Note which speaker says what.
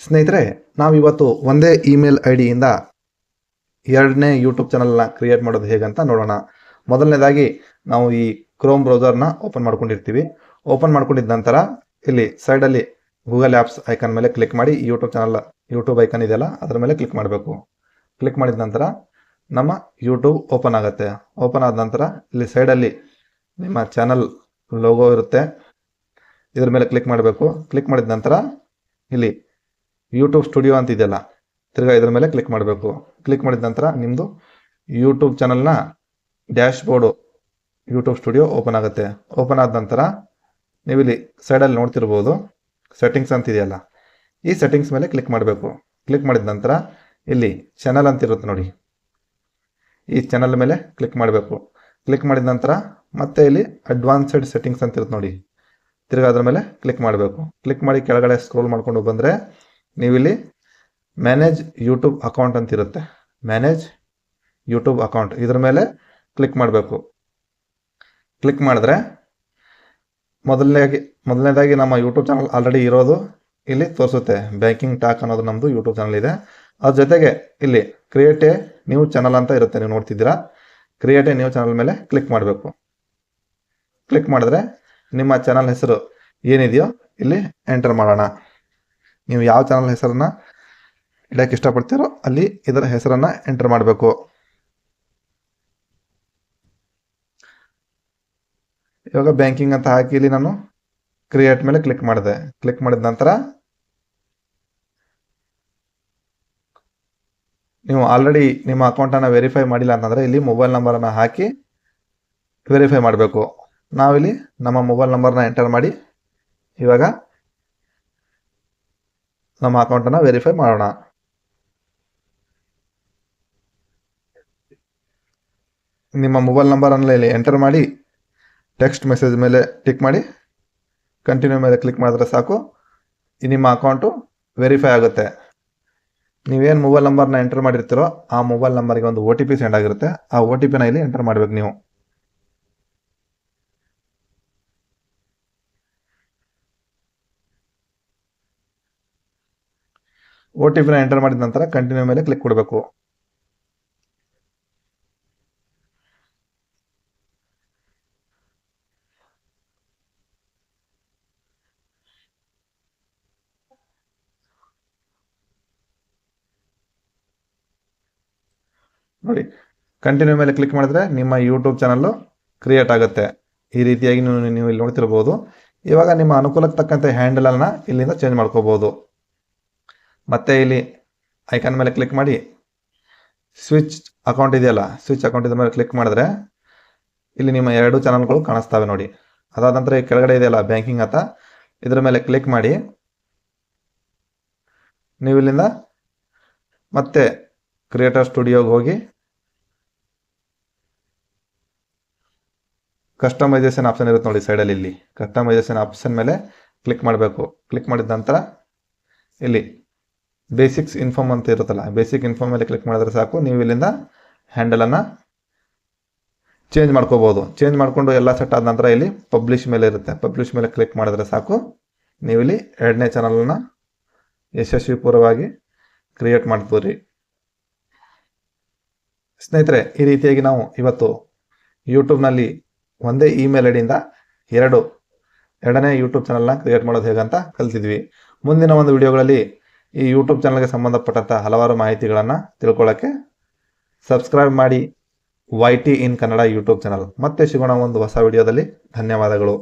Speaker 1: ಸ್ನೇಹಿತರೆ, ನಾವಿವತ್ತು ಒಂದೇ ಇಮೇಲ್ ಐ ಡಿಯಿಂದ ಎರಡನೇ ಯೂಟ್ಯೂಬ್ ಚಾನಲ್ನ ಕ್ರಿಯೇಟ್ ಮಾಡೋದು ಹೇಗಂತ ನೋಡೋಣ. ಮೊದಲನೇದಾಗಿ ನಾವು ಈ ಕ್ರೋಮ್ ಬ್ರೌಸರ್ನ ಓಪನ್ ಮಾಡ್ಕೊಂಡಿರ್ತೀವಿ. ಓಪನ್ ಮಾಡ್ಕೊಂಡಿದ್ದ ನಂತರ ಇಲ್ಲಿ ಸೈಡಲ್ಲಿ ಗೂಗಲ್ ಆ್ಯಪ್ಸ್ ಐಕಾನ್ ಮೇಲೆ ಕ್ಲಿಕ್ ಮಾಡಿ ಯೂಟ್ಯೂಬ್ ಐಕಾನ್ ಇದೆಯಲ್ಲ ಅದರ ಮೇಲೆ ಕ್ಲಿಕ್ ಮಾಡಬೇಕು. ಕ್ಲಿಕ್ ಮಾಡಿದ ನಂತರ ನಮ್ಮ ಯೂಟ್ಯೂಬ್ ಓಪನ್ ಆಗುತ್ತೆ. ಓಪನ್ ಆದ ನಂತರ ಇಲ್ಲಿ ಸೈಡಲ್ಲಿ ನಿಮ್ಮ ಚಾನಲ್ ಲೋಗೋ ಇರುತ್ತೆ, ಇದ್ರ ಮೇಲೆ ಕ್ಲಿಕ್ ಮಾಡಬೇಕು. ಕ್ಲಿಕ್ ಮಾಡಿದ ನಂತರ ಇಲ್ಲಿ ಯೂಟ್ಯೂಬ್ ಸ್ಟುಡಿಯೋ ಅಂತ ಇದೆಯಲ್ಲ, ತಿರ್ಗಾ ಇದ್ರ ಮೇಲೆ ಕ್ಲಿಕ್ ಮಾಡಬೇಕು. ಕ್ಲಿಕ್ ಮಾಡಿದ ನಂತರ ನಿಮ್ಮದು ಯೂಟ್ಯೂಬ್ ಚಾನಲ್ನ dash board YouTube studio open ಆಗುತ್ತೆ. ಓಪನ್ ಆದ ನಂತರ ನೀವು ಇಲ್ಲಿ ಸೈಡಲ್ಲಿ ನೋಡ್ತಿರ್ಬೋದು ಸೆಟ್ಟಿಂಗ್ಸ್ ಅಂತ ಇದೆಯಲ್ಲ, ಈ ಸೆಟ್ಟಿಂಗ್ಸ್ ಮೇಲೆ ಕ್ಲಿಕ್ ಮಾಡಬೇಕು. ಕ್ಲಿಕ್ ಮಾಡಿದ ನಂತರ ಇಲ್ಲಿ ಚಾನಲ್ ಅಂತ ಇರುತ್ತೆ ನೋಡಿ, ಈ ಚಾನಲ್ ಮೇಲೆ ಕ್ಲಿಕ್ ಮಾಡಬೇಕು. ಕ್ಲಿಕ್ ಮಾಡಿದ ನಂತರ ಮತ್ತೆ ಇಲ್ಲಿ ಅಡ್ವಾನ್ಸ್ಡ್ ಸೆಟ್ಟಿಂಗ್ಸ್ ಅಂತ ಇರುತ್ತೆ ನೋಡಿ, ತಿರ್ಗಾ ಅದ್ರ ಮೇಲೆ ಕ್ಲಿಕ್ ಮಾಡಬೇಕು. ಕ್ಲಿಕ್ ಮಾಡಿ ಕೆಳಗಡೆ ಸ್ಕ್ರೋಲ್ ಮಾಡ್ಕೊಂಡು ಬಂದರೆ ನೀವಿಲ್ಲಿ ಮ್ಯಾನೇಜ್ ಯೂಟ್ಯೂಬ್ ಅಕೌಂಟ್ ಅಂತ ಇರುತ್ತೆ, ಮ್ಯಾನೇಜ್ ಯೂಟ್ಯೂಬ್ ಅಕೌಂಟ್ ಇದ್ರ ಮೇಲೆ ಕ್ಲಿಕ್ ಮಾಡಬೇಕು. ಕ್ಲಿಕ್ ಮಾಡಿದ್ರೆ ಮೊದಲನೇದಾಗಿ ನಮ್ಮ ಯೂಟ್ಯೂಬ್ ಚಾನಲ್ ಆಲ್ರೆಡಿ ಇರೋದು ಇಲ್ಲಿ ತೋರಿಸುತ್ತೆ. ಬ್ಯಾಂಕಿಂಗ್ ಟಾಕ್ ಅನ್ನೋದು ನಮ್ಮದು ಯೂಟ್ಯೂಬ್ ಚಾನಲ್ ಇದೆ. ಅದ್ರ ಜೊತೆಗೆ ಇಲ್ಲಿ ಕ್ರಿಯೇಟ್ ಎ ನ್ಯೂ ಚಾನಲ್ ಅಂತ ಇರುತ್ತೆ, ನೀವು ನೋಡ್ತಿದ್ದೀರಾ. ಕ್ರಿಯೇಟ್ ಎ ನ್ಯೂ ಚಾನಲ್ ಮೇಲೆ ಕ್ಲಿಕ್ ಮಾಡಬೇಕು. ಕ್ಲಿಕ್ ಮಾಡಿದ್ರೆ ನಿಮ್ಮ ಚಾನಲ್ ಹೆಸರು ಏನಿದೆಯೋ ಇಲ್ಲಿ ಎಂಟರ್ ಮಾಡೋಣ. ನೀವು ಯಾವ ಚಾನಲ್ ಹೆಸರನ್ನ ಇಡಕ್ಕೆ ಇಷ್ಟಪಡ್ತೀರೋ ಅಲ್ಲಿ ಇದರ ಹೆಸರನ್ನು ಎಂಟರ್ ಮಾಡಬೇಕು. ಇವಾಗ ಬ್ಯಾಂಕಿಂಗ್ ಅಂತ ಹಾಕಿ ಇಲ್ಲಿ ನಾನು ಕ್ರಿಯೇಟ್ ಮೇಲೆ ಕ್ಲಿಕ್ ಮಾಡಿದೆ. ಕ್ಲಿಕ್ ಮಾಡಿದ ನಂತರ ನೀವು ಆಲ್ರೆಡಿ ನಿಮ್ಮ ಅಕೌಂಟನ್ನು ವೆರಿಫೈ ಮಾಡಿಲ್ಲ ಅಂತಂದರೆ ಇಲ್ಲಿ ಮೊಬೈಲ್ ನಂಬರನ್ನು ಹಾಕಿ ವೆರಿಫೈ ಮಾಡಬೇಕು. ನಾವಿಲ್ಲಿ ನಮ್ಮ ಮೊಬೈಲ್ ನಂಬರ್ನ ಎಂಟರ್ ಮಾಡಿ ಇವಾಗ ನಮ್ಮ ಅಕೌಂಟನ್ನು ವೆರಿಫೈ ಮಾಡೋಣ. ನಿಮ್ಮ ಮೊಬೈಲ್ ನಂಬರನ್ನು ಇಲ್ಲಿ ಎಂಟರ್ ಮಾಡಿ ಟೆಕ್ಸ್ಟ್ ಮೆಸೇಜ್ ಮೇಲೆ ಟಿಕ್ ಮಾಡಿ ಕಂಟಿನ್ಯೂ ಮೇಲೆ ಕ್ಲಿಕ್ ಮಾಡಿದ್ರೆ ಸಾಕು, ನಿಮ್ಮ ಅಕೌಂಟು ವೆರಿಫೈ ಆಗುತ್ತೆ. ನೀವೇನು ಮೊಬೈಲ್ ನಂಬರ್ನ ಎಂಟರ್ ಮಾಡಿರ್ತೀರೋ ಆ ಮೊಬೈಲ್ ನಂಬರ್ಗೆ ಒಂದು OTP ಸೆಂಡ್ ಆಗಿರುತ್ತೆ. ಆ OTPನ ಇಲ್ಲಿ ಎಂಟರ್ ಮಾಡಬೇಕು. ನೀವು OTPನ ಎಂಟರ್ ಮಾಡಿದ ನಂತರ ಕಂಟಿನ್ಯೂ ಮೇಲೆ ಕ್ಲಿಕ್ ಕೊಡಬೇಕು. ನೋಡಿ, ಕಂಟಿನ್ಯೂ ಮೇಲೆ ಕ್ಲಿಕ್ ಮಾಡಿದ್ರೆ ನಿಮ್ಮ ಯೂಟ್ಯೂಬ್ ಚಾನಲ್ಲು ಕ್ರಿಯೇಟ್ ಆಗುತ್ತೆ. ಈ ರೀತಿಯಾಗಿ ನೀವು ಇಲ್ಲಿ ನೋಡ್ತಿರ್ಬೋದು. ಇವಾಗ ನಿಮ್ಮ ಅನುಕೂಲಕ್ಕೆ ತಕ್ಕಂತೆ ಹ್ಯಾಂಡಲನ್ನು ಇಲ್ಲಿಂದ ಚೇಂಜ್ ಮಾಡ್ಕೋಬೋದು. ಮತ್ತೆ ಇಲ್ಲಿ ಐಕಾನ್ ಮೇಲೆ ಕ್ಲಿಕ್ ಮಾಡಿ ಸ್ವಿಚ್ ಅಕೌಂಟ್ ಇದೆಯಲ್ಲ, ಸ್ವಿಚ್ ಅಕೌಂಟ್ ಇದ್ರ ಮೇಲೆ ಕ್ಲಿಕ್ ಮಾಡಿದ್ರೆ ಇಲ್ಲಿ ನಿಮ್ಮ ಎರಡು ಚಾನಲ್ಗಳು ಕಾಣಿಸ್ತವೆ ನೋಡಿ. ಅದಾದ ನಂತರ ಈ ಕೆಳಗಡೆ ಇದೆಯಲ್ಲ ಬ್ಯಾಂಕಿಂಗ್ ಅಂತ, ಇದರ ಮೇಲೆ ಕ್ಲಿಕ್ ಮಾಡಿ ನೀವು ಇಲ್ಲಿಂದ ಮತ್ತೆ ಕ್ರಿಯೇಟರ್ ಸ್ಟುಡಿಯೋಗೆ ಹೋಗಿ ಕಸ್ಟಮೈಸೇಷನ್ ಆಪ್ಷನ್ ಇರುತ್ತೆ ನೋಡಿ ಸೈಡಲ್ಲಿ. ಇಲ್ಲಿ ಕಸ್ಟಮೈಸೇಷನ್ ಆಪ್ಷನ್ ಮೇಲೆ ಕ್ಲಿಕ್ ಮಾಡಬೇಕು. ಕ್ಲಿಕ್ ಮಾಡಿದ ನಂತರ ಇಲ್ಲಿ ಬೇಸಿಕ್ಸ್ ಇನ್ಫಾರ್ಮ್ ಅಂತ ಇರುತ್ತಲ್ಲ, ಬೇಸಿಕ್ ಇನ್ಫಾರ್ಮ್ ಮೇಲೆ ಕ್ಲಿಕ್ ಮಾಡಿದ್ರೆ ಸಾಕು, ನೀವು ಇಲ್ಲಿಂದ ಹ್ಯಾಂಡಲನ್ನು ಚೇಂಜ್ ಮಾಡ್ಕೋಬೋದು. ಚೇಂಜ್ ಮಾಡಿಕೊಂಡು ಎಲ್ಲ ಸೆಟ್ ಆದ ನಂತರ ಇಲ್ಲಿ ಪಬ್ಲಿಷ್ ಮೇಲೆ ಇರುತ್ತೆ, ಪಬ್ಲಿಷ್ ಮೇಲೆ ಕ್ಲಿಕ್ ಮಾಡಿದ್ರೆ ಸಾಕು, ನೀವು ಇಲ್ಲಿ ಎರಡನೇ ಚಾನಲನ್ನು ಯಶಸ್ವಿಪೂರ್ವವಾಗಿ ಕ್ರಿಯೇಟ್ ಮಾಡ್ತೀರಿ. ಸ್ನೇಹಿತರೆ, ಈ ರೀತಿಯಾಗಿ ನಾವು ಇವತ್ತು ಯೂಟ್ಯೂಬ್ನಲ್ಲಿ ಒಂದೇ ಇಮೇಲ್ ಐಡಿಯಿಂದ ಎರಡನೇ ಯೂಟ್ಯೂಬ್ ಚಾನಲ್ನ ಕ್ರಿಯೇಟ್ ಮಾಡೋದು ಹೇಗಂತ ಕಲ್ತಿದ್ವಿ. ಮುಂದಿನ ಒಂದು ವಿಡಿಯೋಗಳಲ್ಲಿ ಈ ಯೂಟ್ಯೂಬ್ ಚಾನಲ್ಗೆ ಸಂಬಂಧಪಟ್ಟಂಥ ಹಲವಾರು ಮಾಹಿತಿಗಳನ್ನು ತಿಳ್ಕೊಳ್ಳೋಕ್ಕೆ ಸಬ್ಸ್ಕ್ರೈಬ್ ಮಾಡಿ YT ಇನ್ ಕನ್ನಡ ಯೂಟ್ಯೂಬ್ ಚಾನಲ್. ಮತ್ತೆ ಸಿಗೋಣ ಒಂದು ಹೊಸ ವಿಡಿಯೋದಲ್ಲಿ. ಧನ್ಯವಾದಗಳು.